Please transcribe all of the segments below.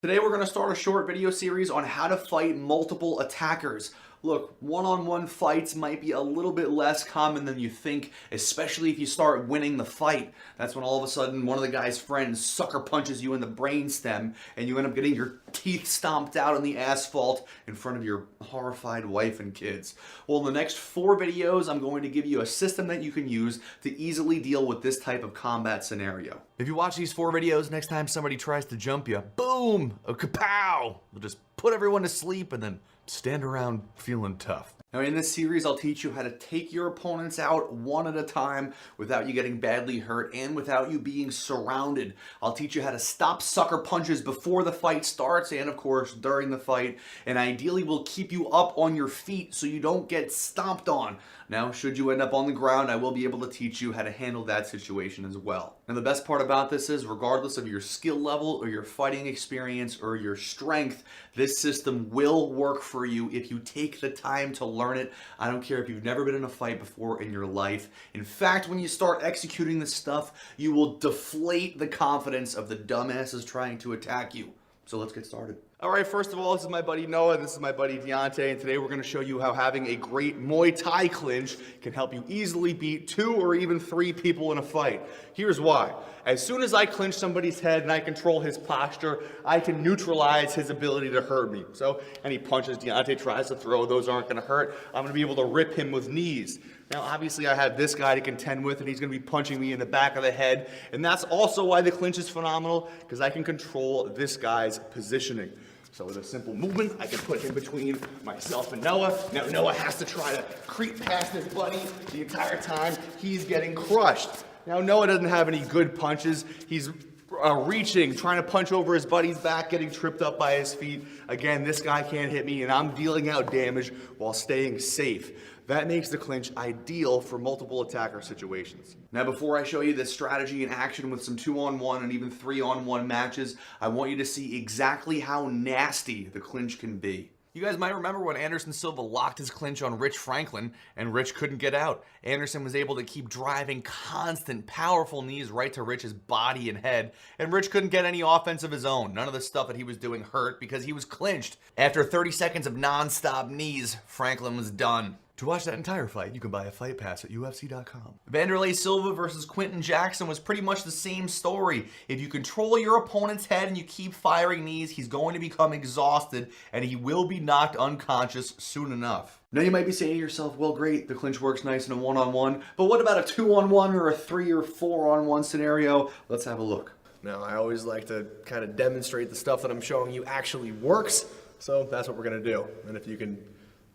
Today we're going to start a short video series on how to fight multiple attackers. Look, one-on-one fights might be a little bit less common than you think, especially if you start winning the fight. That's when all of a sudden one of the guy's friends sucker punches you in the brainstem and you end up getting your teeth stomped out on the asphalt in front of your horrified wife and kids. Well, in the next 4 videos, I'm going to give you a system that you can use to easily deal with this type of combat scenario. If you watch these 4 videos, next time somebody tries to jump you, boom, a kapow! We'll just put everyone to sleep and then stand around feeling tough. Now in this series, I'll teach you how to take your opponents out one at a time without you getting badly hurt and without you being surrounded. I'll teach you how to stop sucker punches before the fight starts and of course during the fight, and ideally will keep you up on your feet so you don't get stomped on. Now, should you end up on the ground, I will be able to teach you how to handle that situation as well. Now the best part about this is, regardless of your skill level or your fighting experience or your strength, this system will work for you if you take the time to learn it. I don't care if you've never been in a fight before in your life. In fact, when you start executing this stuff, you will deflate the confidence of the dumbasses trying to attack you. So let's get started. All right, first of all, this is my buddy Noah, and this is my buddy Deontay, and today we're going to show you how having a great Muay Thai clinch can help you easily beat 2 or even 3 people in a fight. Here's why. As soon as I clinch somebody's head and I control his posture, I can neutralize his ability to hurt me. So any punches Deontay tries to throw, those aren't going to hurt. I'm going to be able to rip him with knees. Now, obviously, I have this guy to contend with, and he's going to be punching me in the back of the head, and that's also why the clinch is phenomenal, because I can control this guy's positioning. So with a simple movement, I can put him between myself and Noah. Now Noah has to try to creep past his buddy the entire time. He's getting crushed. Now Noah doesn't have any good punches. He's reaching, trying to punch over his buddy's back, getting tripped up by his feet. Again, this guy can't hit me, and I'm dealing out damage while staying safe. That makes the clinch ideal for multiple attacker situations. Now, before I show you this strategy in action with some 2-on-1 and even 3-on-1 matches, I want you to see exactly how nasty the clinch can be. You guys might remember when Anderson Silva locked his clinch on Rich Franklin and Rich couldn't get out. Anderson was able to keep driving constant, powerful knees right to Rich's body and head, and Rich couldn't get any offense of his own. None of the stuff that he was doing hurt because he was clinched. After 30 seconds of non-stop knees, Franklin was done. To watch that entire fight, you can buy a fight pass at UFC.com. Vanderlei Silva versus Quinton Jackson was pretty much the same story. If you control your opponent's head and you keep firing knees, he's going to become exhausted and he will be knocked unconscious soon enough. Now you might be saying to yourself, well great, the clinch works nice in a 1-on-1, but what about a 2-on-1 or a 3 or 4-on-1 scenario? Let's have a look. Now, I always like to kind of demonstrate the stuff that I'm showing you actually works, so that's what we're going to do. And if you can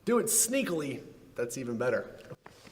do it sneakily, that's even better.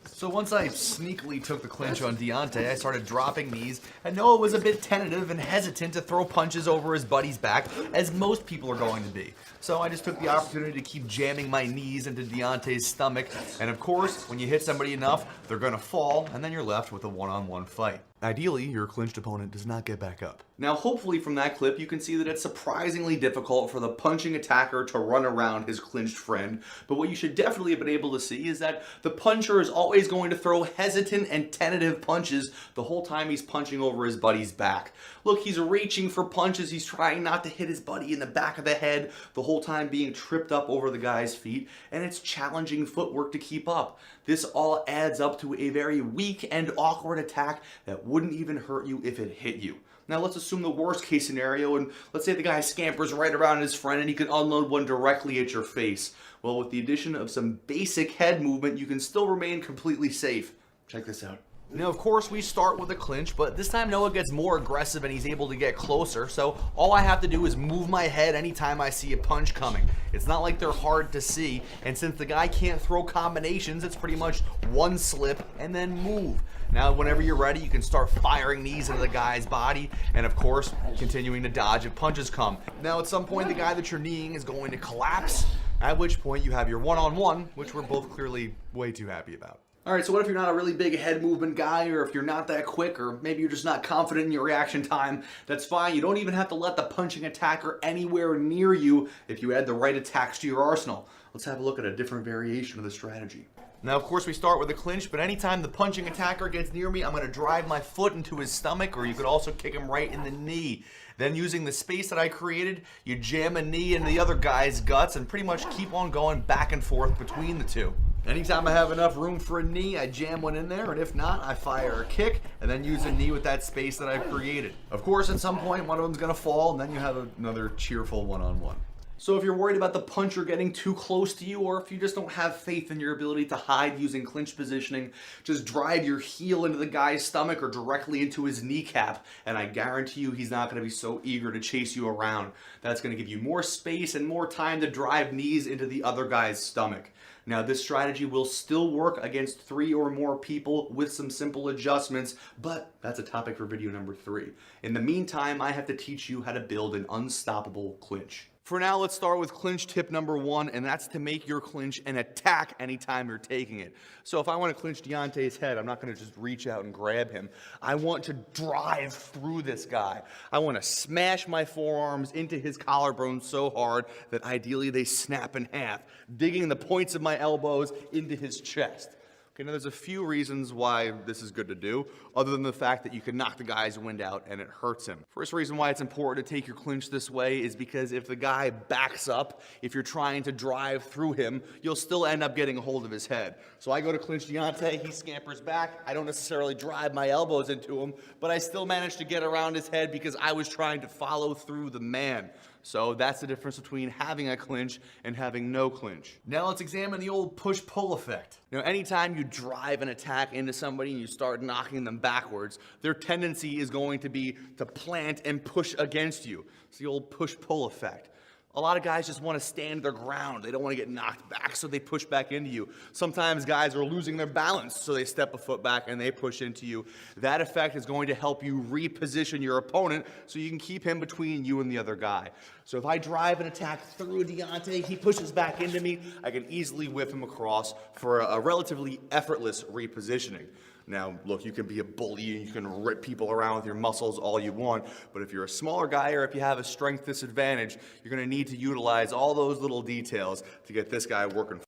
So once I sneakily took the clinch on Deontay, I started dropping knees, and Noah was a bit tentative and hesitant to throw punches over his buddy's back, as most people are going to be. So I just took the opportunity to keep jamming my knees into Deontay's stomach, and of course, when you hit somebody enough, they're gonna fall, and then you're left with a 1-on-1 fight. Ideally, your clinched opponent does not get back up. Now, hopefully from that clip, you can see that it's surprisingly difficult for the punching attacker to run around his clinched friend, but what you should definitely have been able to see is that the puncher is always going to throw hesitant and tentative punches the whole time he's punching over his buddy's back. Look, he's reaching for punches, he's trying not to hit his buddy in the back of the head, the whole time being tripped up over the guy's feet, and it's challenging footwork to keep up. This all adds up to a very weak and awkward attack that wouldn't even hurt you if it hit you. Now let's assume the worst case scenario, and let's say the guy scampers right around his friend and he can unload one directly at your face. Well, with the addition of some basic head movement, you can still remain completely safe. Check this out. Now, of course, we start with a clinch, but this time Noah gets more aggressive and he's able to get closer, so all I have to do is move my head anytime I see a punch coming. It's not like they're hard to see, and since the guy can't throw combinations, it's pretty much one slip and then move. Now, whenever you're ready, you can start firing knees into the guy's body, and of course, continuing to dodge if punches come. Now, at some point, the guy that you're kneeing is going to collapse, at which point you have your 1-on-1, which we're both clearly way too happy about. Alright, so what if you're not a really big head movement guy, or if you're not that quick, or maybe you're just not confident in your reaction time? That's fine. You don't even have to let the punching attacker anywhere near you if you add the right attacks to your arsenal. Let's have a look at a different variation of the strategy. Now, of course, we start with a clinch, but anytime the punching attacker gets near me, I'm going to drive my foot into his stomach, or you could also kick him right in the knee. Then using the space that I created, you jam a knee into the other guy's guts and pretty much keep on going back and forth between the two. Anytime I have enough room for a knee, I jam one in there, and if not, I fire a kick and then use a knee with that space that I've created. Of course, at some point, one of them's gonna fall, and then you have another cheerful one-on-one. So if you're worried about the puncher getting too close to you, or if you just don't have faith in your ability to hide using clinch positioning, just drive your heel into the guy's stomach or directly into his kneecap, and I guarantee you he's not going to be so eager to chase you around. That's going to give you more space and more time to drive knees into the other guy's stomach. Now, this strategy will still work against 3 or more people with some simple adjustments, but that's a topic for video number 3. In the meantime, I have to teach you how to build an unstoppable clinch. For now, let's start with clinch tip number 1, and that's to make your clinch an attack anytime you're taking it. So if I want to clinch Deontay's head, I'm not going to just reach out and grab him. I want to drive through this guy. I want to smash my forearms into his collarbone so hard that ideally they snap in half, digging the points of my elbows into his chest. Okay, now there's a few reasons why this is good to do, other than the fact that you can knock the guy's wind out and it hurts him. First reason why it's important to take your clinch this way is because if the guy backs up, if you're trying to drive through him, you'll still end up getting a hold of his head. So I go to clinch Deontay, he scampers back. I don't necessarily drive my elbows into him, but I still manage to get around his head because I was trying to follow through the man. So that's the difference between having a clinch and having no clinch. Now let's examine the old push-pull effect. Now anytime you drive an attack into somebody and you start knocking them backwards, their tendency is going to be to plant and push against you. It's the old push-pull effect. A lot of guys just want to stand their ground. They don't want to get knocked back, so they push back into you. Sometimes guys are losing their balance, so they step a foot back and they push into you. That effect is going to help you reposition your opponent so you can keep him between you and the other guy. So if I drive an attack through Deontay, he pushes back into me, I can easily whip him across for a relatively effortless repositioning. Now, look, you can be a bully and you can rip people around with your muscles all you want, but if you're a smaller guy or if you have a strength disadvantage, you're going to need to utilize all those little details to get this guy working